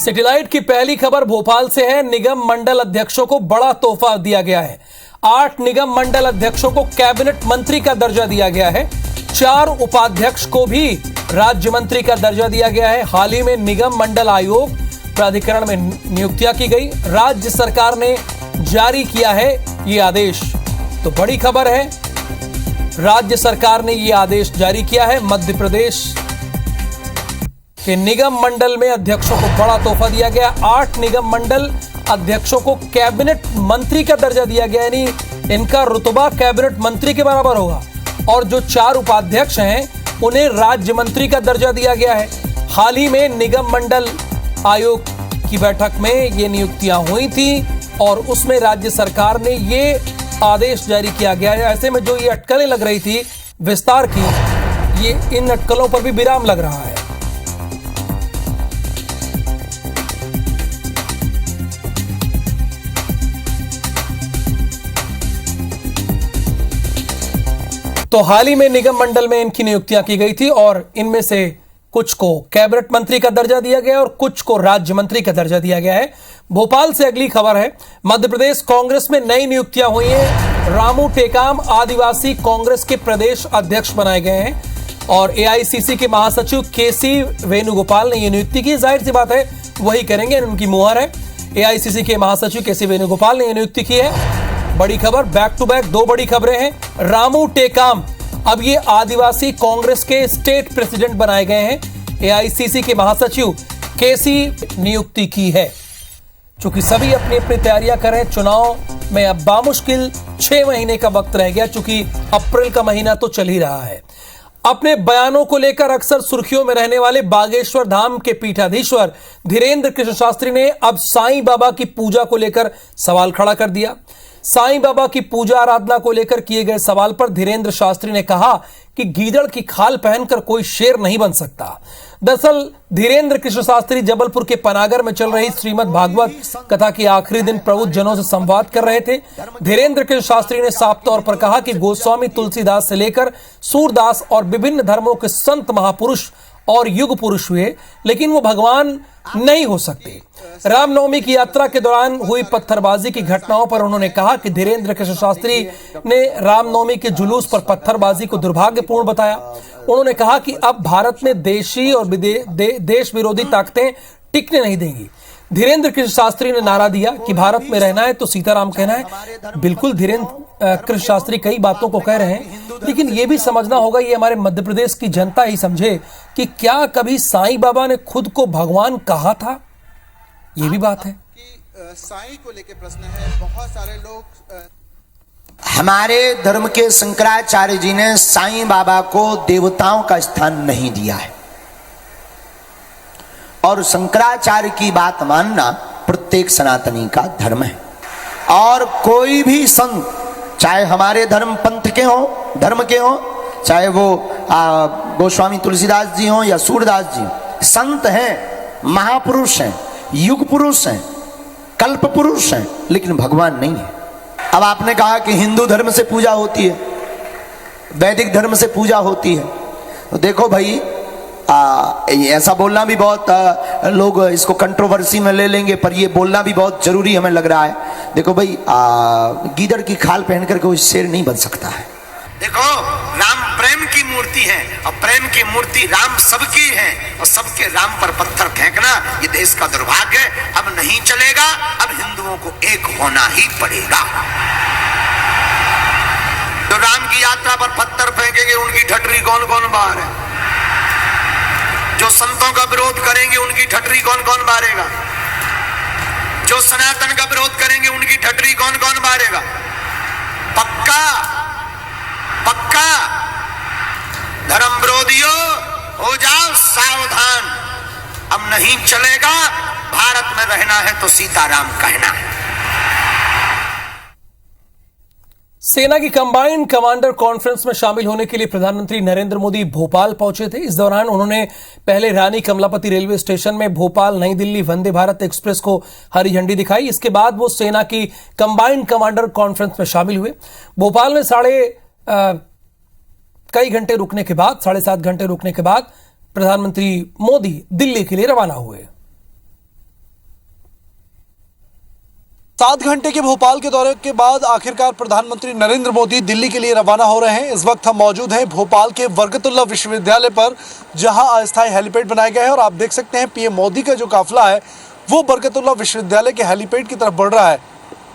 Satellite की पहली खबर भोपाल से है। निगम मंडल अध्यक्षों को बड़ा तोहफा दिया गया है। 8 निगम मंडल अध्यक्षों को कैबिनेट मंत्री का दर्जा दिया गया है। 4 उपाध्यक्ष को भी राज्य मंत्री का दर्जा दिया गया है। हाल ही में निगम मंडल आयोग प्राधिकरण में नियुक्तियां की गई। राज्य सरकार ने जारी किया है ये आदेश। तो बड़ी खबर है, राज्य सरकार ने ये आदेश जारी किया है। मध्य प्रदेश के निगम मंडल में अध्यक्षों को बड़ा तोहफा दिया गया। 8 निगम मंडल अध्यक्षों को कैबिनेट मंत्री का दर्जा दिया गया, यानी इनका रुतबा कैबिनेट मंत्री के बराबर होगा। और जो 4 उपाध्यक्ष हैं उन्हें राज्य मंत्री का दर्जा दिया गया है। हाल ही में निगम मंडल आयोग की बैठक में ये नियुक्तियां हुई थी और उसमें राज्य सरकार ने ये आदेश जारी किया गया है। ऐसे में जो ये अटकलें लग रही थी विस्तार की, ये इन अटकलों पर भी विराम लग रहा है। तो हाल ही में निगम मंडल में इनकी नियुक्तियां की गई थी और इनमें से कुछ को कैबिनेट मंत्री का दर्जा दिया गया और कुछ को राज्य मंत्री का दर्जा दिया गया है। भोपाल से अगली खबर है। मध्य प्रदेश कांग्रेस में नई नियुक्तियां हुई हैं। रामू टेकाम आदिवासी कांग्रेस के प्रदेश अध्यक्ष बनाए गए हैं और एआईसीसी के महासचिव केसी वेणुगोपाल ने यह नियुक्ति की। जाहिर सी बात है वही करेंगे, उनकी मुहर है। एआईसीसी के महासचिव केसी वेणुगोपाल ने यह नियुक्ति की है। बड़ी खबर, बैक टू बैक 2 बड़ी खबरें हैं। रामू टेकाम अब ये आदिवासी कांग्रेस के स्टेट प्रेसिडेंट बनाए गए हैं। एआईसीसी के महासचिव केसी नियुक्ति की है। चूंकि सभी अपनी अपनी तैयारियां कर रहे हैं, चुनाव में अब बामुश्किल 6 महीने का वक्त रह गया, चूंकि अप्रैल का महीना तो चल ही रहा है। अपने बयानों को लेकर अक्सर सुर्खियों में रहने वाले बागेश्वर धाम के पीठाधीश्वर धीरेन्द्र कृष्ण शास्त्री ने अब साईं बाबा की पूजा को लेकर सवाल खड़ा कर दिया। साईं बाबा की पूजा आराधना को लेकर किए गए सवाल पर धीरेन्द्र शास्त्री ने कहा कि गीदड़ की खाल पहनकर कोई शेर नहीं बन सकता। दरअसल धीरेन्द्र कृष्ण शास्त्री जबलपुर के पनागर में चल रही श्रीमद् भागवत कथा के आखिरी दिन प्रबुद्ध जनों से संवाद कर रहे थे। धीरेन्द्र कृष्ण शास्त्री ने साफ तौर पर कहा कि गोस्वामी तुलसीदास से लेकर सूरदास और विभिन्न धर्मों के संत महापुरुष और युग पुरुष हुए, लेकिन वो भगवान नहीं हो सकते। रामनवमी की यात्रा के दौरान हुई पत्थरबाजी की घटनाओं पर उन्होंने कहा कि धीरेन्द्र कृष्ण शास्त्री ने रामनवमी के जुलूस पर पत्थरबाजी को दुर्भाग्यपूर्ण बताया। उन्होंने कहा कि अब भारत में देशी और देश विरोधी ताकतें टिकने नहीं देंगी। धीरेन्द्र कृष्ण शास्त्री ने नारा दिया कि भारत में रहना है तो सीताराम कहना है। बिल्कुल धीरेन्द्र कृष्ण शास्त्री कई बातों को कह रहे हैं, लेकिन यह भी समझना होगा, ये हमारे मध्य प्रदेश की जनता ही समझे कि क्या कभी साईं बाबा ने खुद को भगवान कहा था। ये भी बात है। साईं को लेकर प्रश्न है। बहुत सारे लोग हमारे धर्म के शंकराचार्य जी ने साईं बाबा को देवताओं का स्थान नहीं दिया है और शंकराचार्य की बात मानना प्रत्येक सनातनी का धर्म है। और कोई भी संत, चाहे हमारे धर्म पंथ के हों, धर्म के हों, चाहे वो गोस्वामी तुलसीदास जी हों या सूरदास जी, संत हैं, महापुरुष हैं, युग पुरुष हैं, कल्प पुरुष हैं, लेकिन भगवान नहीं है। अब आपने कहा कि हिंदू धर्म से पूजा होती है, वैदिक धर्म से पूजा होती है, तो देखो भाई ऐसा बोलना भी बहुत लोग इसको कंट्रोवर्सी में ले लेंगे, पर ये बोलना भी बहुत जरूरी हमें लग रहा है। देखो भाई गीदड़ की खाल पहनकर कोई शेर नहीं बन सकता है। देखो राम प्रेम की मूर्ति है और प्रेम की मूर्ति राम सबकी है और सबके राम पर पत्थर फेंकना ये देश का दुर्भाग्य है। अब नहीं चलेगा, अब हिंदुओं को एक होना ही पड़ेगा। तो राम की यात्रा पर पत्थर फेंकेंगे उनकी ठटरी कौन कौन बाहर है? जो संतों का विरोध करेंगे उनकी ठटरी कौन कौन बारेगा? जो सनातन का विरोध करेंगे उनकी ठटरी कौन कौन बारेगा? पक्का पक्का धर्म विरोधियों हो जाओ सावधान। अब नहीं चलेगा, भारत में रहना है तो सीताराम कहना है। सेना की कंबाइंड कमांडर कॉन्फ्रेंस में शामिल होने के लिए प्रधानमंत्री नरेंद्र मोदी भोपाल पहुंचे थे। इस दौरान उन्होंने पहले रानी कमलापति रेलवे स्टेशन में भोपाल नई दिल्ली वंदे भारत एक्सप्रेस को हरी झंडी दिखाई। इसके बाद वो सेना की कंबाइंड कमांडर कॉन्फ्रेंस में शामिल हुए। भोपाल में कई घंटे रुकने के बाद, 7.5 घंटे रुकने के बाद प्रधानमंत्री मोदी दिल्ली के लिए रवाना हुए। 7 घंटे के भोपाल के दौरे के बाद आखिरकार प्रधानमंत्री नरेंद्र मोदी दिल्ली के लिए रवाना हो रहे हैं। इस वक्त हम मौजूद हैं भोपाल के बरकतुल्लाह विश्वविद्यालय पर, जहां अस्थायी हेलीपैड बनाया गया है और आप देख सकते हैं पीएम मोदी का जो काफिला है वो बरकतुल्लाह विश्वविद्यालय के हेलीपैड की तरफ बढ़ रहा है।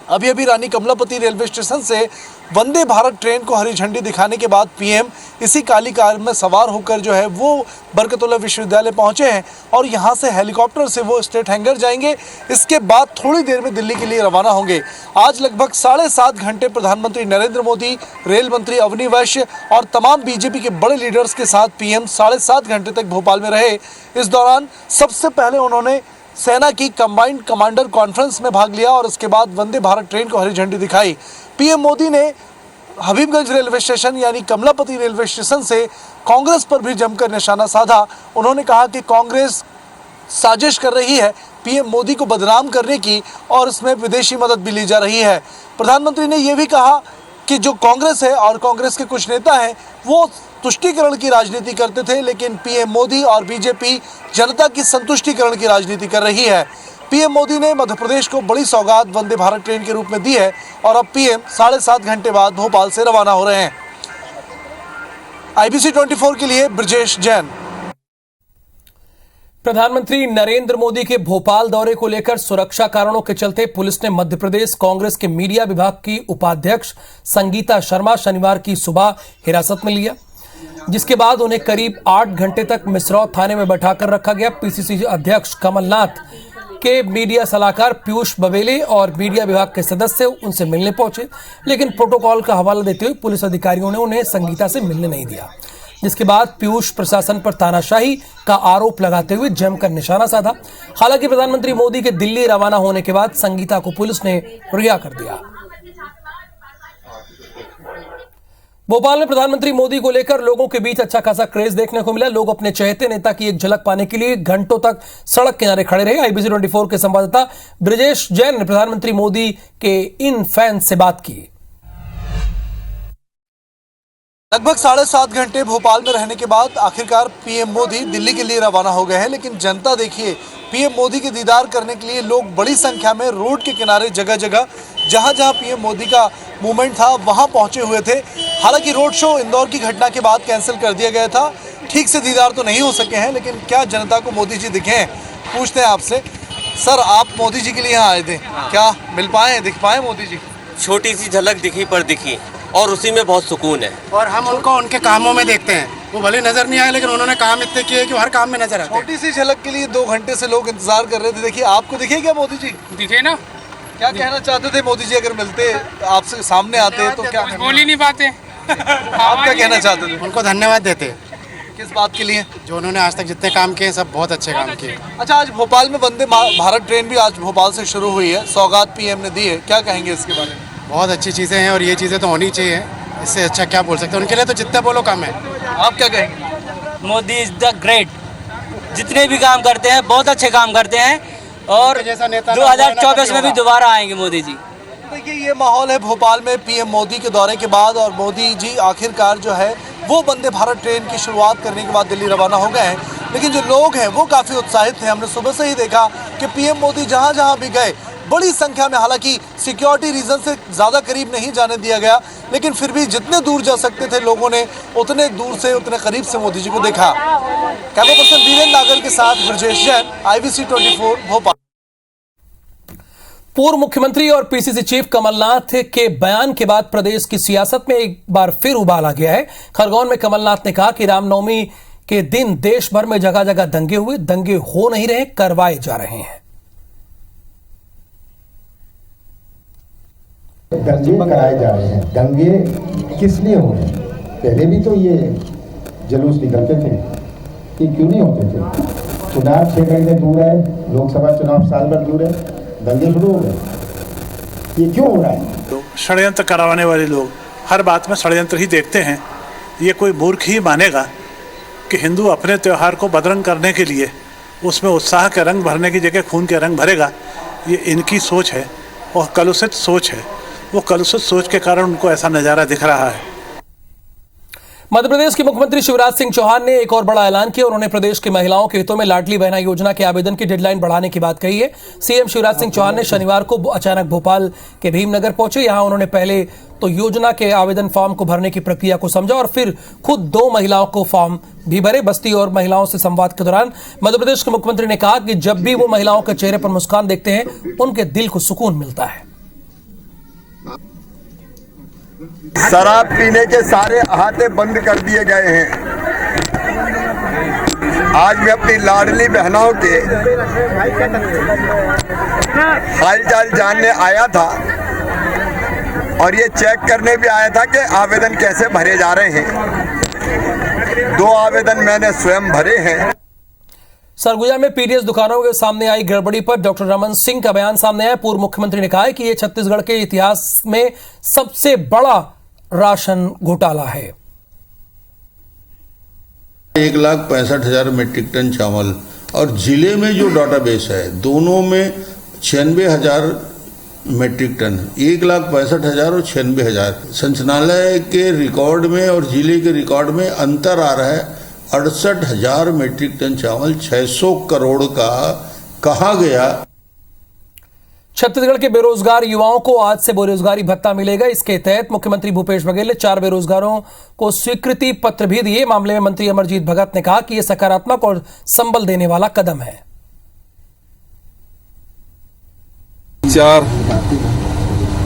अभी अभी रानी कमलापति रेलवे स्टेशन से वंदे भारत ट्रेन को हरी झंडी दिखाने के बाद पीएम इसी काली कार में सवार होकर जो है वो बरकतुल्लाह विश्वविद्यालय पहुंचे हैं और यहां से हेलीकॉप्टर से वो स्टेट हैंगर जाएंगे। इसके बाद थोड़ी देर में दिल्ली के लिए रवाना होंगे। आज लगभग 7.5 घंटे प्रधानमंत्री नरेंद्र मोदी, रेल मंत्री अवनी वैश्य और तमाम बीजेपी के बड़े लीडर्स के साथ पीएम 7.5 घंटे तक भोपाल में रहे। इस दौरान सबसे पहले उन्होंने सेना की कंबाइंड कमांडर कॉन्फ्रेंस में भाग लिया और उसके बाद वंदे भारत ट्रेन को हरी झंडी दिखाई। पीएम मोदी ने हबीबगंज रेलवे स्टेशन यानी कमलापति रेलवे स्टेशन से कांग्रेस पर भी जमकर निशाना साधा। उन्होंने कहा कि कांग्रेस साजिश कर रही है पीएम मोदी को बदनाम करने की और इसमें विदेशी मदद भी ली जा रही है। प्रधानमंत्री ने यह भी कहा कि जो कांग्रेस है और कांग्रेस के कुछ नेता हैं वो तुष्टीकरण की राजनीति करते थे, लेकिन पीएम मोदी और बीजेपी जनता की संतुष्टीकरण की राजनीति कर रही है। पीएम मोदी ने मध्य प्रदेश को बड़ी सौगात वंदे भारत ट्रेन के रूप में दी है और अब पीएम 7.5 घंटे बाद भोपाल से रवाना हो रहे हैं। IBC 24 के लिए ब्रजेश जैन। प्रधानमंत्री नरेंद्र मोदी के भोपाल दौरे को लेकर सुरक्षा कारणों के चलते पुलिस ने मध्य प्रदेश कांग्रेस के मीडिया विभाग की उपाध्यक्ष संगीता शर्मा शनिवार की सुबह हिरासत में लिया, जिसके बाद उन्हें करीब 8 घंटे तक मिसरौल थाने में बैठाकर रखा गया। पीसीसी अध्यक्ष कमलनाथ के मीडिया सलाहकार पीयूष बबेले और मीडिया विभाग के सदस्य उनसे मिलने पहुंचे, लेकिन प्रोटोकॉल का हवाला देते हुए पुलिस अधिकारियों ने उन्हें संगीता से मिलने नहीं दिया, जिसके बाद पीयूष प्रशासन पर तानाशाही का आरोप लगाते हुए जमकर निशाना साधा। हालांकि प्रधानमंत्री मोदी के दिल्ली रवाना होने के बाद संगीता को पुलिस ने रिहा कर दिया। भोपाल में प्रधानमंत्री मोदी को लेकर लोगों के बीच अच्छा खासा क्रेज देखने को मिला। लोग अपने चहेते नेता की एक झलक पाने के लिए घंटों तक सड़क किनारे खड़े रहे। IBC 24 के संवाददाता ब्रजेश जैन ने प्रधानमंत्री मोदी के इन फैंस से बात की। लगभग 7.5 घंटे भोपाल में रहने के बाद आखिरकार पीएम मोदी दिल्ली के लिए रवाना हो गए हैं, लेकिन जनता देखिए पीएम मोदी के दीदार करने के लिए लोग बड़ी संख्या में रोड के किनारे जगह जगह जहां जहां पीएम मोदी का मूवमेंट था वहां पहुंचे हुए थे। हालांकि रोड शो इंदौर की घटना के बाद कैंसिल कर दिया गया था, ठीक से दीदार तो नहीं हो सके हैं, लेकिन क्या जनता को मोदी जी दिखे हैं? पूछते हैं आपसे। सर, आप मोदी जी के लिए यहाँ आए थे, क्या मिल पाए, दिख पाए मोदी जी? छोटी सी झलक दिखी पर दिखी और उसी में बहुत सुकून है। और हम उनको उनके कामों में देखते हैं, वो भले नजर नहीं आए लेकिन उन्होंने काम इतने किए कि हर काम में नजर आते हैं। छोटी सी झलक के लिए 2 घंटे से लोग इंतजार कर रहे थे। देखिए, आपको दिखे क्या मोदी जी? दिखे ना। क्या कहना चाहते थे मोदी जी? अगर मिलते आपसे सामने आते तो क्या बोल ही नहीं पाते। आप क्या कहना चाहते थे? उनको धन्यवाद देते। किस बात के लिए? जो उन्होंने आज तक जितने काम किए सब बहुत अच्छे काम किए। अच्छा, आज भोपाल में वंदे भारत ट्रेन भी आज भोपाल से शुरू हुई है, सौगात पीएम ने दी है, क्या कहेंगे इसके बारे में? बहुत अच्छी चीज़ें हैं और ये चीज़ें तो होनी चाहिए, इससे अच्छा क्या बोल सकते हैं। उनके लिए तो जितना बोलो कम है। आप क्या कहेंगे? Modi is the great. जितने भी काम करते हैं बहुत अच्छे काम करते हैं और जैसा नेता 2024 में भी दोबारा आएंगे मोदी जी। देखिए, ये माहौल है भोपाल में पीएम मोदी के दौरे के बाद और मोदी जी आखिरकार जो है वो वंदे भारत ट्रेन की शुरुआत करने के बाद दिल्ली रवाना हो गए हैं, लेकिन जो लोग हैं वो काफ़ी उत्साहित थे। हमने सुबह से ही देखा कि पीएम मोदी जहाँ जहाँ भी गए बड़ी संख्या में, हालांकि सिक्योरिटी रीजन से ज़्यादा करीब नहीं जाने दिया गया, लेकिन फिर भी जितने दूर जा सकते थे लोगों ने उतने दूर से उतने करीब से मोदी जी को देखा। कैमरा पर्सन वीरेंद्र नागर के साथ ब्रजेश जैन, IBC 24 भोपाल। पूर्व मुख्यमंत्री और पीसीसी चीफ कमलनाथ के बयान के बाद प्रदेश की सियासत में एक बार फिर उबाल आ गया है। खरगोन में कमलनाथ ने कहा कि रामनवमी के दिन देश भर में जगह जगह दंगे हुए, दंगे हो नहीं रहे, करवाए जा रहे हैं। दंगे कराए जा रहे हैं। दंगे किस लिए हो रहे हैं? पहले भी तो ये जुलूस निकलते थे, ये क्यों नहीं होते थे? चुनाव 6 महीने दूर है, लोकसभा चुनाव साल भर दूर है, दंगे शुरू हो गए। ये क्यों हो रहा है? षड्यंत्र करवाने वाले लोग हर बात में षड्यंत्र ही देखते हैं। ये कोई मूर्ख ही मानेगा कि हिंदू अपने त्यौहार को बदरंग करने के लिए उसमें उत्साह के रंग भरने की जगह खून के रंग भरेगा। ये इनकी सोच है और कलुषित सोच है। वो कलुषित सोच के कारण उनको ऐसा नज़ारा दिख रहा है। मध्य प्रदेश के मुख्यमंत्री शिवराज सिंह चौहान ने एक और बड़ा ऐलान किया। उन्होंने प्रदेश की महिलाओं के हितों में लाडली बहना योजना के आवेदन की डेडलाइन बढ़ाने की बात कही है। सीएम शिवराज सिंह चौहान ने शनिवार को अचानक भोपाल के भीमनगर पहुंचे। यहां उन्होंने पहले तो योजना के आवेदन फॉर्म को भरने की प्रक्रिया को समझा और फिर खुद 2 महिलाओं को फॉर्म भी भरे। बस्ती और महिलाओं से संवाद के दौरान मध्य प्रदेश के मुख्यमंत्री ने कहा कि जब भी वो महिलाओं के चेहरे पर मुस्कान देखते हैं उनके दिल को सुकून मिलता है। शराब पीने के सारे अहाते बंद कर दिए गए हैं। आज मैं अपनी लाडली बहनों के हालचाल जानने आया था और ये चेक करने भी आया था कि आवेदन कैसे भरे जा रहे हैं। 2 आवेदन मैंने स्वयं भरे हैं। सरगुजा में पीडीएस दुकानों के सामने आई गड़बड़ी पर डॉक्टर रमन सिंह का बयान सामने आया। पूर्व मुख्यमंत्री ने कहा है कि यह छत्तीसगढ़ के इतिहास में सबसे बड़ा राशन घोटाला है। 1,65,000 मीट्रिक टन चावल और जिले में जो डाटाबेस है दोनों में 96,000 मीट्रिक टन, 1,65,000 और 96,000। संचालनालय के रिकॉर्ड में और जिले के रिकॉर्ड में अंतर आ रहा है। 68,000 मीट्रिक टन चावल 600 करोड़ का कहा गया। छत्तीसगढ़ के बेरोजगार युवाओं को आज से बेरोजगारी भत्ता मिलेगा। इसके तहत मुख्यमंत्री भूपेश बघेल ने 4 बेरोजगारों को स्वीकृति पत्र भी दिए। मामले में मंत्री अमरजीत भगत ने कहा कि यह सकारात्मक और संबल देने वाला कदम है। 4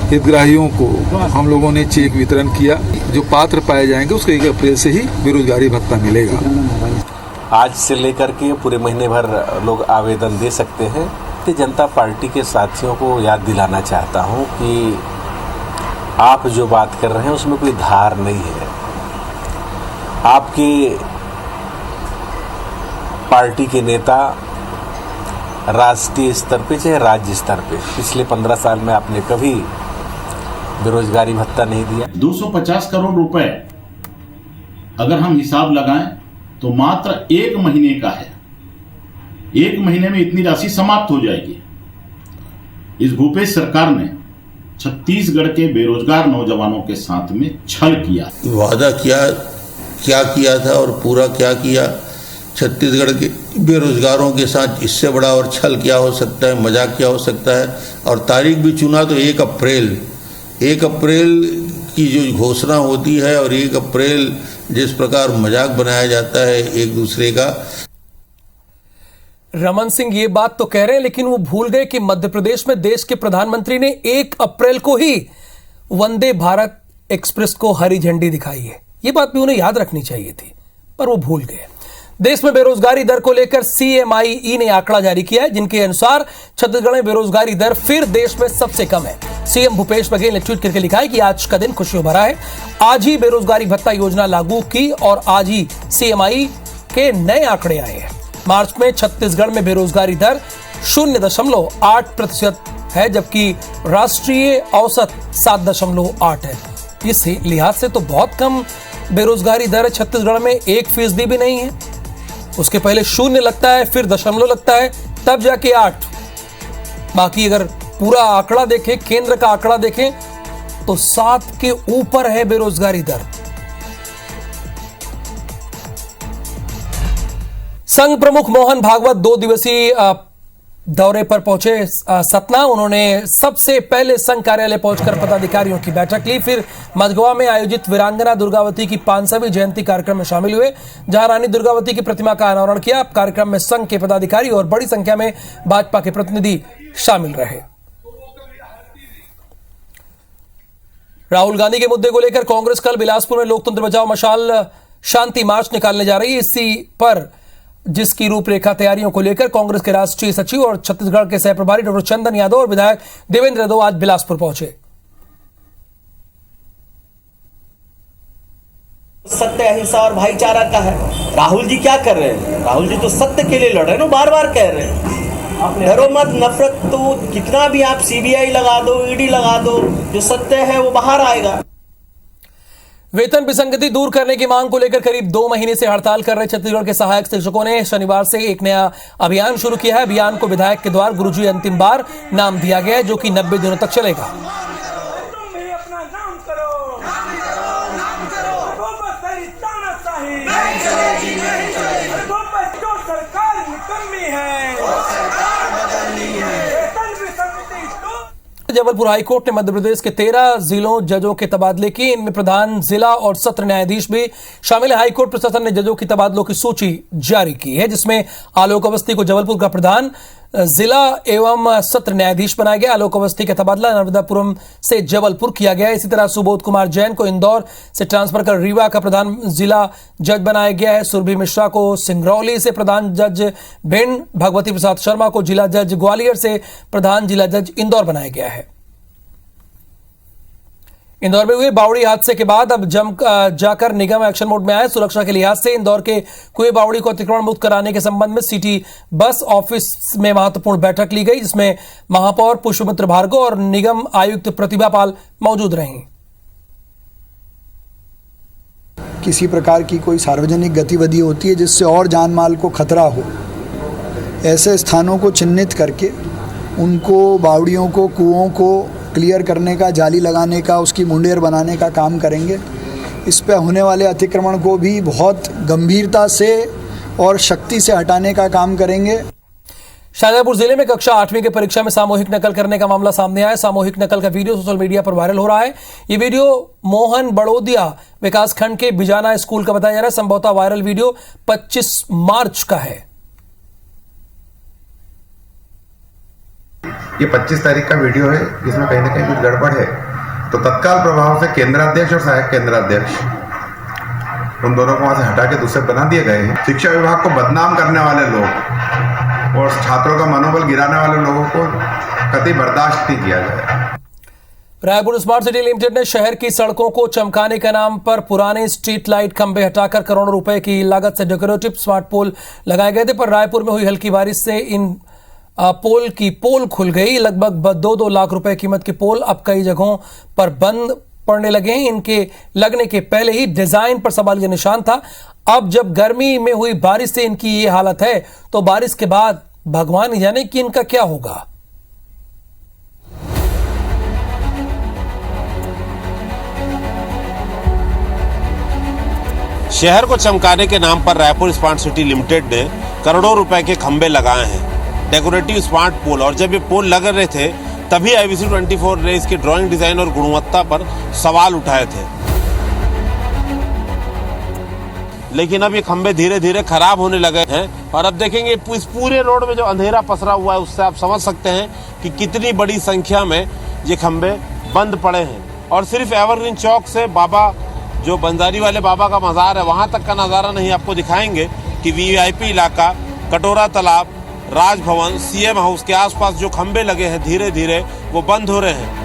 हितग्राहियों को हम लोगों ने चेक वितरण किया। जो पात्र पाए जाएंगे उसको 1 अप्रैल से ही बेरोजगारी भत्ता मिलेगा। आज से लेकर के पूरे महीने भर लोग आवेदन दे सकते हैं। भारतीय जनता पार्टी के साथियों को याद दिलाना चाहता हूं कि आप जो बात कर रहे हैं उसमें कोई धार नहीं है। आपके पार्टी के नेता राष्ट्रीय स्तर पे चाहे राज्य स्तर पे पिछले 15 साल में आपने कभी बेरोजगारी भत्ता नहीं दिया। 250 करोड़ रुपए अगर हम हिसाब लगाएं तो मात्र 1 महीने का है। 1 महीने में इतनी राशि समाप्त हो जाएगी। इस भूपेश सरकार ने छत्तीसगढ़ के बेरोजगार नौजवानों के साथ में छल किया। वादा क्या किया था और पूरा क्या किया। छत्तीसगढ़ के बेरोजगारों के साथ इससे बड़ा और छल क्या हो सकता है, मजाक क्या हो सकता है। और तारीख भी चुना तो 1 अप्रैल की जो घोषणा होती है और 1 अप्रैल जिस प्रकार मजाक बनाया जाता है एक दूसरे का। रमन सिंह ये बात तो कह रहे हैं लेकिन वो भूल गए कि मध्य प्रदेश में देश के प्रधानमंत्री ने 1 अप्रैल को ही वंदे भारत एक्सप्रेस को हरी झंडी दिखाई है। ये बात भी उन्हें याद रखनी चाहिए थी पर वो भूल गए। देश में बेरोजगारी दर को लेकर CMIE ने आंकड़ा जारी किया है जिनके अनुसार छत्तीसगढ़ में बेरोजगारी दर फिर देश में सबसे कम है। सीएम भूपेश बघेल ने ट्वीट करके लिखा है कि आज का दिन खुशियों भरा है। आज ही बेरोजगारी भत्ता योजना लागू की और आज ही CMIE के नए आंकड़े आए हैं। मार्च में छत्तीसगढ़ में बेरोजगारी दर 0.8% है जबकि राष्ट्रीय औसत 7.8 है। इस लिहाज से तो बहुत कम बेरोजगारी दर है। छत्तीसगढ़ में 1% भी नहीं है। उसके पहले 0 लगता है, फिर दशमलव लगता है, तब जाके 8। बाकी अगर पूरा आंकड़ा देखें, केंद्र का आंकड़ा देखें तो 7 के ऊपर है बेरोजगारी दर। संघ प्रमुख मोहन भागवत 2 दिवसीय दौरे पर पहुंचे सतना। उन्होंने सबसे पहले संघ कार्यालय पहुंचकर पदाधिकारियों की बैठक ली। फिर मझगवा में आयोजित वीरांगना दुर्गावती की 500वीं जयंती कार्यक्रम में शामिल हुए जहां रानी दुर्गावती की प्रतिमा का अनावरण किया। कार्यक्रम में संघ के पदाधिकारी और बड़ी संख्या में भाजपा के प्रतिनिधि शामिल रहे। राहुल गांधी के मुद्दे को लेकर कांग्रेस कल बिलासपुर में लोकतंत्र बचाओ मशाल शांति मार्च निकालने जा रही है। इसी पर जिसकी रूपरेखा तैयारियों को लेकर कांग्रेस के राष्ट्रीय सचिव और छत्तीसगढ़ के सहप्रभारी डॉक्टर चंदन यादव और विधायक देवेंद्र यादव आज बिलासपुर पहुंचे। सत्य, अहिंसा और भाईचारा का है। राहुल जी क्या कर रहे हैं? राहुल जी तो सत्य के लिए लड़ रहे हैं, बार बार कह रहे हैं डरो मत, नफरत तो कितना भी आप CBI लगा दो, ED लगा दो, जो सत्य है वो बाहर आएगा। वेतन विसंगति दूर करने की मांग को लेकर करीब 2 महीने से हड़ताल कर रहे छत्तीसगढ़ के सहायक शिक्षकों ने शनिवार से एक नया अभियान शुरू किया है। अभियान को विधायक के द्वार गुरुजी अंतिम बार नाम दिया गया है जो कि 90 दिनों तक चलेगा। नहीं चलेगी, नहीं चलेगी। तो बच्चों सरकार निकम्मी है, सरकार बदलनी है। जबलपुर हाईकोर्ट ने मध्य प्रदेश के 13 जिलों जजों के तबादले की। इनमें प्रधान जिला और सत्र न्यायाधीश भी शामिल है। हाईकोर्ट प्रशासन ने जजों की तबादलों की सूची जारी की है, जिसमें आलोक अवस्थी को जबलपुर का प्रधान जिला एवं सत्र न्यायाधीश बनाया गया। आलोक अवस्थी का तबादला नर्मदापुरम से जबलपुर किया गया। इसी तरह सुबोध कुमार जैन को इंदौर से ट्रांसफर कर रीवा का प्रधान जिला जज बनाया गया है। सुरभि मिश्रा को सिंगरौली से प्रधान जज भिंड, भगवती प्रसाद शर्मा को जिला जज ग्वालियर से प्रधान जिला जज इंदौर बनाया गया है। इंदौर में हुए बावड़ी हादसे के बाद अब जाकर निगम एक्शन मोड में आए। सुरक्षा के लिहाज से इंदौर के कुएं बावड़ी को अतिक्रमण मुक्त कराने के संबंध में सिटी बस ऑफिस में महत्वपूर्ण बैठक ली गई, जिसमें महापौर पुष्पमित्र भार्गव और निगम आयुक्त प्रतिभा पाल मौजूद रहीं। किसी प्रकार की कोई सार्वजनिक गतिविधि होती है जिससे और जान माल को खतरा हो, ऐसे स्थानों को चिन्हित करके उनको, बावड़ियों को, कुओं को क्लियर करने का, जाली लगाने का, उसकी मुंडेर बनाने का काम करेंगे। इस पे होने वाले अतिक्रमण को भी बहुत गंभीरता से और शक्ति से हटाने का काम करेंगे। शाहजहांपुर जिले में कक्षा 8वीं की परीक्षा में सामूहिक नकल करने का मामला सामने आया। सामूहिक नकल का वीडियो सोशल मीडिया पर वायरल हो रहा है। ये वीडियो मोहन बड़ोदिया विकासखंड के बिजाना स्कूल का बताया जा रहा है। संभवतः वायरल वीडियो 25 मार्च का है। ये 25 तारीख का वीडियो है, इसमें कहीं ना कहीं कुछ गड़बड़ है, तो तत्काल प्रभाव से केंद्राध्यक्ष और सहायक केंद्राध्यक्ष उन दोनों को वहां से हटा के दूसरे बना दिए गए हैं। शिक्षा विभाग को बदनाम करने वाले लोग और छात्रों का मनोबल गिराने वाले लोगों को कतई बर्दाश्त नहीं किया जाएगा। रायपुर स्मार्ट सिटी लिमिटेड ने शहर की सड़कों को चमकाने के नाम पर पुराने स्ट्रीट लाइट खंभे हटाकर करोड़ों रुपए की लागत से डेकोरेटिव स्मार्ट पोल लगाए गए थे, पर रायपुर में हुई हल्की बारिश से इन पोल खुल गई। लगभग 2-2 लाख रुपए कीमत के पोल अब कई जगहों पर बंद पड़ने लगे हैं। इनके लगने के पहले ही डिजाइन पर सवाल का निशान था। अब जब गर्मी में हुई बारिश से इनकी ये हालत है, तो बारिश के बाद भगवान ही जाने कि इनका क्या होगा। शहर को चमकाने के नाम पर रायपुर स्मार्ट सिटी लिमिटेड ने करोड़ों रुपए के खंभे लगाए हैं, डेकोरेटिव स्मार्ट पोल। और जब ये पोल लग रहे थे तभी IBC 24 ने इसकी ड्राइंग, डिजाइन और गुणवत्ता पर सवाल उठाए थे। लेकिन अब ये खंभे धीरे धीरे खराब होने लगे हैं और अब देखेंगे इस पूरे रोड में जो अंधेरा पसरा हुआ है, उससे आप समझ सकते हैं कि कितनी बड़ी संख्या में ये खंभे बंद पड़े हैं। और सिर्फ एवरग्रीन चौक से बाबा, जो बंजारी वाले बाबा का मज़ार है, वहाँ तक का नज़ारा नहीं आपको दिखाएंगे कि VIP इलाका, कटोरा तालाब, राजभवन, CM हाउस के आसपास जो खंभे लगे हैं धीरे धीरे वो बंद हो रहे हैं।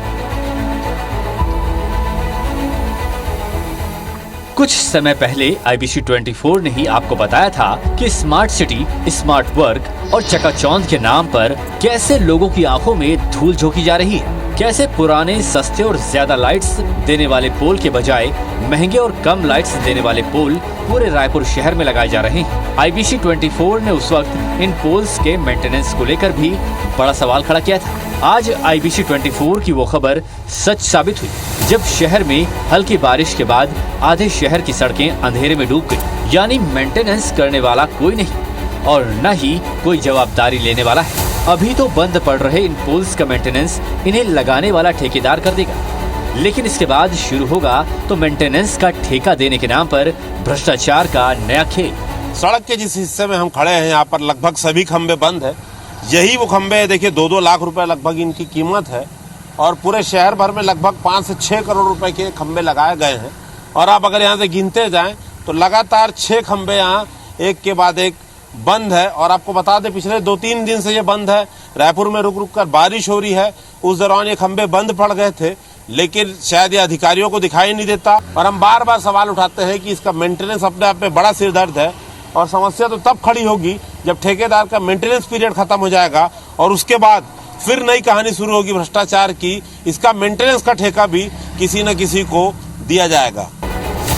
कुछ समय पहले IBC 24 ने ही आपको बताया था कि स्मार्ट सिटी, स्मार्ट वर्क और चकाचौंध के नाम पर कैसे लोगों की आंखों में धूल झोंकी जा रही है, कैसे पुराने, सस्ते और ज्यादा लाइट्स देने वाले पोल के बजाय महंगे और कम लाइट्स देने वाले पोल पूरे रायपुर शहर में लगाए जा रहे हैं। IBC 24 ने उस वक्त इन पोल्स के मेंटेनेंस को लेकर भी बड़ा सवाल खड़ा किया था। आज IBC 24 की वो खबर सच साबित हुई, जब शहर में हल्की बारिश के बाद आधे शहर की सड़कें अंधेरे में डूब गई। यानी मेंटेनेंस करने वाला कोई नहीं और न ही कोई जवाबदारी लेने वाला है। अभी तो बंद पड़ रहे इन पोल्स का मेंटेनेंस इन्हें लगाने वाला ठेकेदार कर देगा, लेकिन इसके बाद शुरू होगा तो मेंटेनेंस का ठेका देने के नाम पर भ्रष्टाचार का नया खेल। सड़क के जिस हिस्से में हम खड़े हैं, यहाँ पर लगभग सभी खंभे बंद है। यही वो खंभे है, देखिए 2-2 लाख रुपए लगभग इनकी कीमत है और पूरे शहर भर में लगभग 5 से 6 करोड़ रुपए के खंभे लगाए गए हैं। और आप अगर यहाँ से गिनते जाएं तो लगातार 6 खंभे यहाँ एक के बाद एक बंद है। और आपको बता दें, पिछले 2-3 दिन से ये बंद है। रायपुर में रुक रुक कर बारिश हो रही है, उस दौरान ये खंभे बंद पड़ गए थे, लेकिन शायद ये अधिकारियों को दिखाई नहीं देता। और हम बार बार सवाल उठाते हैं कि इसका मेंटेनेंस अपने आप में बड़ा सिरदर्द है और समस्या तो तब खड़ी होगी जब ठेकेदार का मेंटेनेंस पीरियड खत्म हो जाएगा और उसके बाद फिर नई कहानी शुरू होगी भ्रष्टाचार की। इसका मेंटेनेंस का ठेका भी किसी न किसी को दिया जाएगा।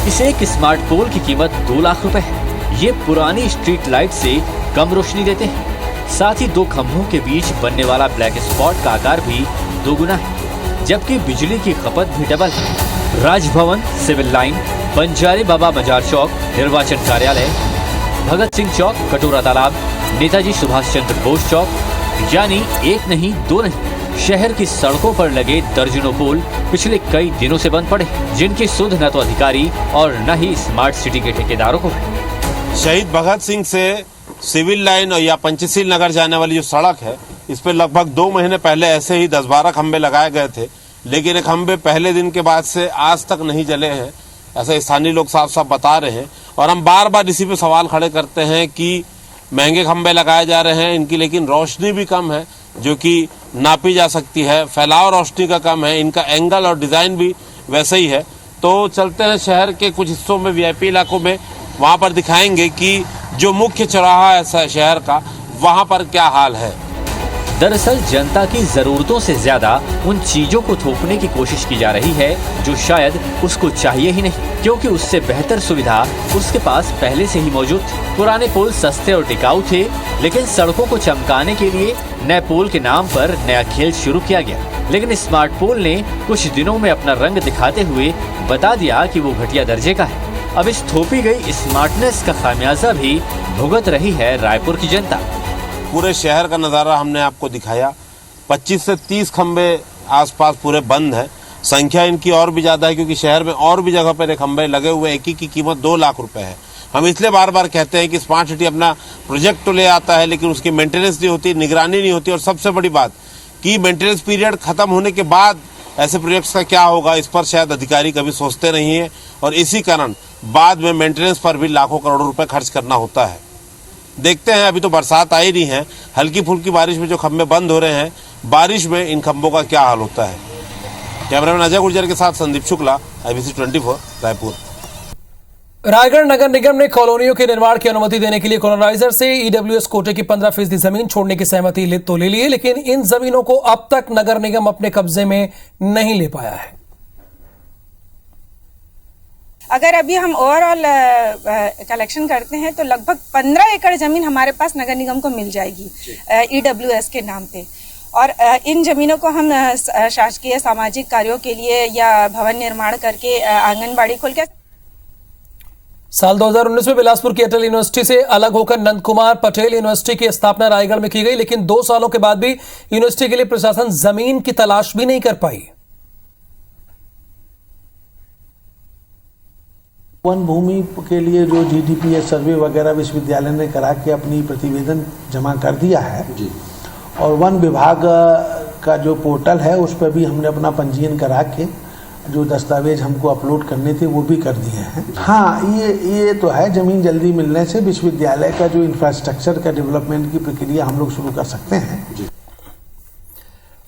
इस एक स्मार्ट पोल की कीमत 2 लाख रुपए है। ये पुरानी स्ट्रीट लाइट से कम रोशनी देते हैं। साथ ही 2 खंभों के बीच बनने वाला ब्लैक स्पॉट का आकार भी 2 गुना है, जबकि बिजली की खपत भी डबल है। राजभवन, सिविल लाइन, बंजारी बाबा बाजार चौक, निर्वाचन कार्यालय, भगत सिंह चौक, कटोरा तालाब, नेताजी सुभाष चंद्र बोस चौक, यानी एक नहीं दो नहीं, शहर की सड़कों पर लगे दर्जनों पोल पिछले कई दिनों से बंद पड़े, जिनकी सुध न तो अधिकारी और न ही स्मार्ट सिटी के ठेकेदारों को है। शहीद भगत सिंह से सिविल लाइन और या पंचशील नगर जाने वाली जो सड़क है, इस पे लगभग 2 महीने पहले ऐसे ही 10-12 खंबे लगाए गए थे, लेकिन ये खंबे पहले दिन के बाद से आज तक नहीं जले हैं, ऐसा स्थानीय लोग साफ साफ बता रहे हैं। और हम बार बार इसी पे सवाल खड़े करते हैं कि महंगे खंबे लगाए जा रहे हैं इनकी, लेकिन रोशनी भी कम है जो कि नापी जा सकती है, फैलाव रोशनी का कम है, इनका एंगल और डिज़ाइन भी वैसे ही है। तो चलते हैं शहर के कुछ हिस्सों में, वीआईपी इलाकों में, वहाँ पर दिखाएंगे कि जो मुख्य चौराहा है शहर का, वहाँ पर क्या हाल है। दरअसल जनता की जरूरतों से ज्यादा उन चीजों को थोपने की कोशिश की जा रही है जो शायद उसको चाहिए ही नहीं, क्योंकि उससे बेहतर सुविधा उसके पास पहले से ही मौजूद थी। पुराने पोल सस्ते और टिकाऊ थे, लेकिन सड़कों को चमकाने के लिए नए पोल के नाम पर नया खेल शुरू किया गया। लेकिन स्मार्ट पोल ने कुछ दिनों में अपना रंग दिखाते हुए बता दिया कि वो घटिया दर्जे का है। अब इस थोपी गई स्मार्टनेस का खामियाजा भी भुगत रही है रायपुर की जनता। पूरे शहर का नज़ारा हमने आपको दिखाया। 25 से 30 खंबे आसपास पूरे बंद हैं। संख्या इनकी और भी ज़्यादा है क्योंकि शहर में और भी जगह पर खंबे लगे हुए, एक ही की कीमत 2 लाख रुपए है। हम इसलिए बार बार कहते हैं कि स्मार्ट सिटी अपना प्रोजेक्ट तो ले आता है, लेकिन उसकी मेंटेनेंस नहीं होती, निगरानी नहीं होती, और सबसे बड़ी बात कि मेंटेनेंस पीरियड खत्म होने के बाद ऐसे प्रोजेक्ट्स का क्या होगा, इस पर शायद अधिकारी कभी सोचते नहीं है, और इसी कारण बाद में मेंटेनेंस पर भी लाखों करोड़ों रुपए खर्च करना होता है। देखते हैं, अभी तो बरसात आई नहीं है, हल्की फुल्की बारिश में जो खंबे बंद हो रहे हैं, बारिश में इन खंबों का क्या हाल होता है। कैमरामैन अजय गुर्जर के साथ संदीप शुक्ला, IBC 24 रायपुर। रायगढ़ नगर निगम ने कॉलोनियों के निर्माण की अनुमति देने के लिए कॉलोनाइजर से EWS कोटे की 15% जमीन छोड़ने की सहमति ले ली है, लेकिन इन जमीनों को अब तक नगर निगम अपने कब्जे में नहीं ले पाया है। अगर अभी हम ओवरऑल कलेक्शन करते हैं तो लगभग 15 एकड़ जमीन हमारे पास नगर निगम को मिल जाएगी EWS के नाम पे, और इन जमीनों को हम शासकीय सामाजिक कार्यों के लिए या भवन निर्माण करके आंगनबाड़ी खोल के। साल 2019 में बिलासपुर की अटल यूनिवर्सिटी से अलग होकर नंद कुमार पटेल यूनिवर्सिटी की स्थापना रायगढ़ में की गई, लेकिन 2 सालों के बाद भी यूनिवर्सिटी के लिए प्रशासन जमीन की तलाश भी नहीं कर पाई। वन भूमि के लिए जो GDPS सर्वे वगैरह विश्वविद्यालय ने करा के अपनी प्रतिवेदन जमा कर दिया है जी। और वन विभाग का जो पोर्टल है उस पर भी हमने अपना पंजीयन करा के जो दस्तावेज हमको अपलोड करने थे वो भी कर दिए हैं। हाँ, ये तो है, जमीन जल्दी मिलने से विश्वविद्यालय का जो इंफ्रास्ट्रक्चर का डेवलपमेंट की प्रक्रिया हम लोग शुरू कर सकते हैं।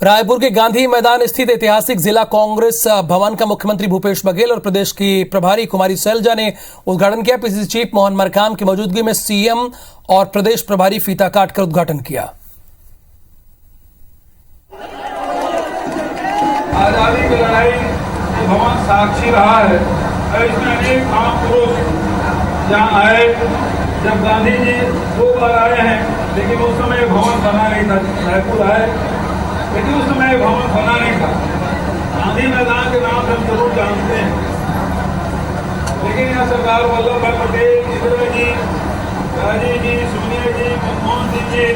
रायपुर के गांधी मैदान स्थित ऐतिहासिक जिला कांग्रेस भवन का मुख्यमंत्री भूपेश बघेल और प्रदेश की प्रभारी कुमारी सैलजा ने उद्घाटन किया। पीसीसी चीफ मोहन मरकाम की मौजूदगी में CM और प्रदेश प्रभारी फीता काटकर उद्घाटन किया। आजादी की लड़ाई भवन साक्षी रहा है, इसमें अनेक महापुरुष यहाँ आए। जब गांधी जी 2 बार आए हैं, लेकिन उस समय भवन बना नहीं था। रायपुर आए, लेकिन उस समय भवन बना नहीं था। गांधी मैदान के नाम से हम जरूर जानते हैं, लेकिन यहाँ सरदार वल्लभ भाई पटेल, इंदिरा जी, राजीव जी, सोनिया जी, मनमोहन सिंह जी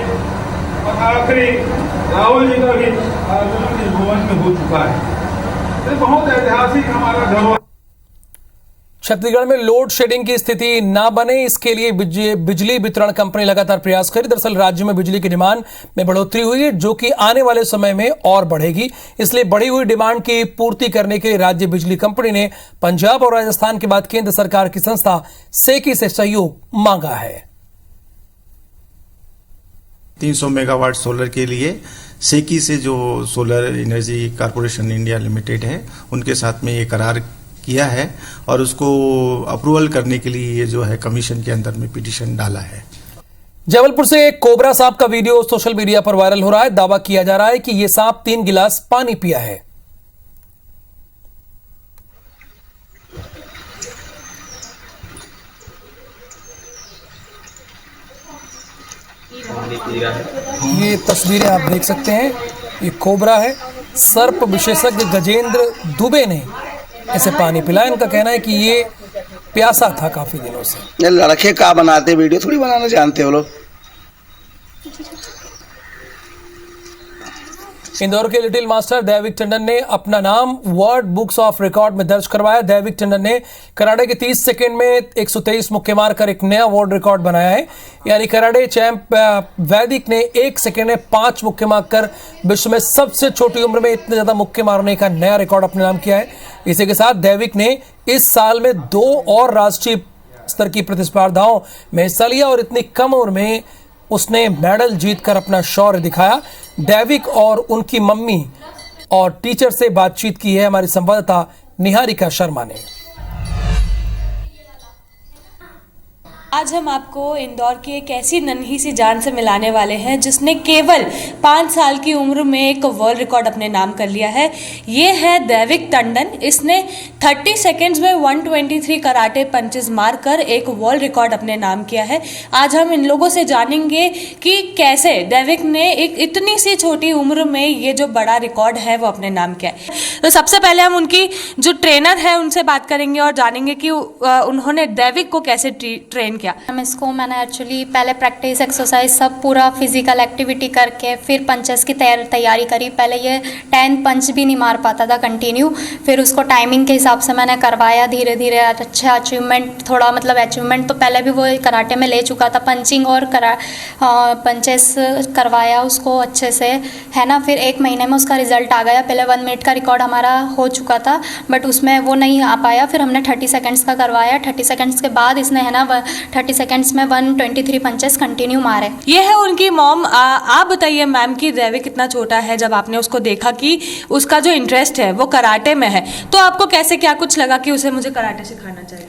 और आखिरी राहुल जी का भी आगमन इस भवन में हो चुका है। बहुत ऐतिहासिक हमारा धरोहर। छत्तीसगढ़ में लोड शेडिंग की स्थिति न बने, इसके लिए बिजली वितरण कंपनी लगातार प्रयास करी। दरअसल राज्य में बिजली की डिमांड में बढ़ोतरी हुई है, जो कि आने वाले समय में और बढ़ेगी। इसलिए बढ़ी हुई डिमांड की पूर्ति करने के लिए राज्य बिजली कंपनी ने पंजाब और राजस्थान के बाद केंद्र सरकार की संस्था सेकी से सहयोग मांगा है। 300 मेगावाट सोलर के लिए सेकी से जो solar energy corporation India limited है उनके साथ में ये करार किया है, और उसको अप्रूवल करने के लिए ये जो है कमीशन के अंदर में पिटीशन डाला है। जबलपुर से एक कोबरा सांप का वीडियो सोशल मीडिया पर वायरल हो रहा है। दावा किया जा रहा है कि यह सांप 3 गिलास पानी पिया है। ये तस्वीरें आप देख सकते हैं, ये कोबरा है। सर्प विशेषज्ञ गजेंद्र दुबे ने इसे पानी पिलाया। इनका कहना है कि ये प्यासा था काफी दिनों से। ये लड़के का बनाते, वीडियो थोड़ी बनाना जानते हो लोग। इंदौर के लिटिल मास्टर दैविक टंडन ने अपना नाम वर्ल्ड बुक्स ऑफ रिकॉर्ड में दर्ज करवाया। दैविक टंडन ने कराटे के 30 सेकंड में 123 मुक्के मारकर एक नया वर्ल्ड रिकॉर्ड बनाया है। यानी कराटे चैंप वैदिक ने 1 सेकंड में 5 मुक्के मारकर विश्व में सबसे छोटी उम्र में इतने ज्यादा मुक्के मारने का नया रिकॉर्ड अपने नाम किया है। इसी के साथ दैविक ने इस साल में 2 और राष्ट्रीय स्तर की प्रतिस्पर्धाओं में हिस्सा लिया और इतनी कम उम्र में उसने मेडल जीतकर अपना शौर्य दिखाया। दैविक और उनकी मम्मी और टीचर से बातचीत की है हमारी संवाददाता निहारिका शर्मा ने। आज हम आपको इंदौर की एक ऐसी नन्ही सी जान से मिलाने वाले हैं जिसने केवल 5 साल की उम्र में एक वर्ल्ड रिकॉर्ड अपने नाम कर लिया है। ये है दैविक टंडन। इसने 30 सेकेंड्स में 123 कराटे पंचेस मारकर एक वर्ल्ड रिकॉर्ड अपने नाम किया है। आज हम इन लोगों से जानेंगे कि कैसे दैविक ने एक इतनी सी छोटी उम्र में ये जो बड़ा रिकॉर्ड है वो अपने नाम किया है। तो सबसे पहले हम उनकी जो ट्रेनर है उनसे बात करेंगे और जानेंगे कि उन्होंने दैविक को कैसे ट्रेन किया। मैंने एक्चुअली पहले प्रैक्टिस एक्सरसाइज सब पूरा फिजिकल एक्टिविटी करके फिर पंचेस की तैयारी करी। पहले ये 10 पंच भी नहीं मार पाता था कंटिन्यू, फिर उसको टाइमिंग के हिसाब से मैंने करवाया। धीरे धीरे अच्छा अचीवमेंट, थोड़ा मतलब अचीवमेंट तो पहले भी वो कराटे में ले चुका था, पंचिंग और पंचेस करवाया उसको अच्छे से, है ना। फिर 1 महीने में उसका रिजल्ट आ गया। पहले 1 मिनट का रिकॉर्ड हमारा हो चुका था बट उसमें वो नहीं आ पाया। फिर हमने 30 सेकेंड्स का करवाया। 30 सेकेंड्स के बाद इसने, है ना, 30 सेकेंड्स में 123 पंचेस कंटिन्यू मारे। ये है उनकी मॉम। आप बताइए मैम कि दैविक कितना छोटा है, जब आपने उसको देखा कि उसका जो इंटरेस्ट है वो कराटे में है, तो आपको कैसे क्या कुछ लगा कि उसे मुझे कराटे सिखाना चाहिए?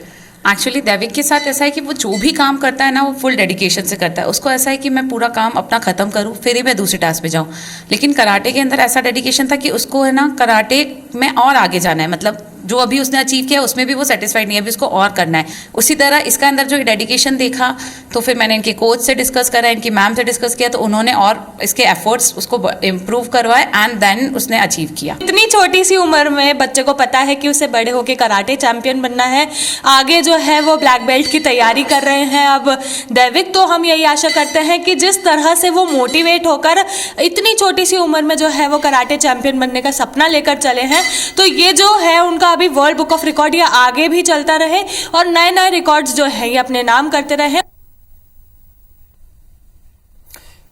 एक्चुअली दैविक के साथ ऐसा है कि वो जो भी काम करता है ना वो फुल डेडिकेशन से करता है। उसको ऐसा है कि मैं पूरा काम अपना ख़त्म करूँ फिर ही मैं दूसरे टास्क पे जाऊँ। लेकिन कराटे के अंदर ऐसा डेडिकेशन था कि उसको, है ना, कराटे में और आगे जाना है। मतलब जो अभी उसने अचीव किया उसमें भी वो सेटिस्फाइड नहीं है, अभी उसको और करना है। उसी तरह इसका अंदर जो डेडिकेशन देखा तो फिर मैंने इनके कोच से डिस्कस करा, इनकी मैम से डिस्कस किया, तो उन्होंने और इसके एफर्ट्स उसको इम्प्रूव करवाए एंड देन उसने अचीव किया। इतनी छोटी सी उम्र में बच्चे को पता है कि उसे बड़े होकर कराटे चैंपियन बनना है, आगे जो है वो ब्लैक बेल्ट की तैयारी कर रहे हैं अब दैविक। तो हम यही आशा करते हैं कि जिस तरह से वो मोटिवेट होकर इतनी छोटी सी उम्र में जो है वो कराटे चैंपियन बनने का सपना लेकर चले हैं, तो ये जो है उनका अभी वर्ल्ड बुक ऑफ रिकॉर्ड ये आगे भी चलता रहे और नए नए रिकॉर्ड्स जो है ये अपने नाम करते रहे।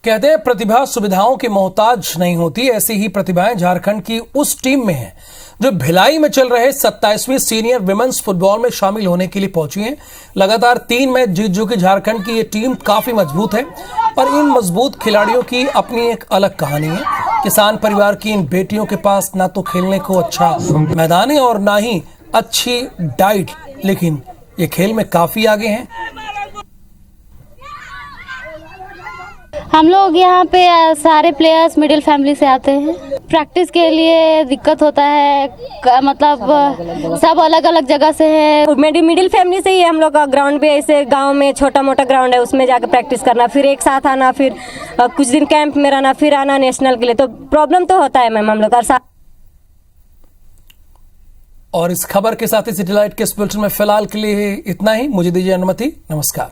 कहते हैं प्रतिभा सुविधाओं की मोहताज नहीं होती। ऐसी ही प्रतिभाएं झारखंड की उस टीम में हैं जो भिलाई में चल रहे 27वीं सीनियर विमेंस फुटबॉल में शामिल होने के लिए पहुंची हैं। लगातार 3 मैच जीत चुकी झारखंड की ये टीम काफी मजबूत है और इन मजबूत खिलाड़ियों की अपनी एक अलग कहानी है। किसान परिवार की इन बेटियों के पास ना तो खेलने को अच्छा मैदान है और ना ही अच्छी डाइट, लेकिन ये खेल में काफी आगे हैं। हम लोग यहाँ पे सारे प्लेयर्स मिडिल फैमिली से आते हैं। प्रैक्टिस के लिए दिक्कत होता है, मतलब सब अलग अलग जगह से है। मिडिल फैमिली से ही हम लोग का ग्राउंड भी ऐसे गांव में छोटा मोटा ग्राउंड है, उसमें जाकर प्रैक्टिस करना, फिर एक साथ आना, फिर कुछ दिन कैंप में रहना, फिर आना नेशनल के लिए, तो प्रॉब्लम तो होता है मैम हम लोग। और इस खबर के साथ इस डिलाइट के बुलेटिन में फिलहाल के लिए इतना ही। मुझे दीजिए अनुमति। नमस्कार।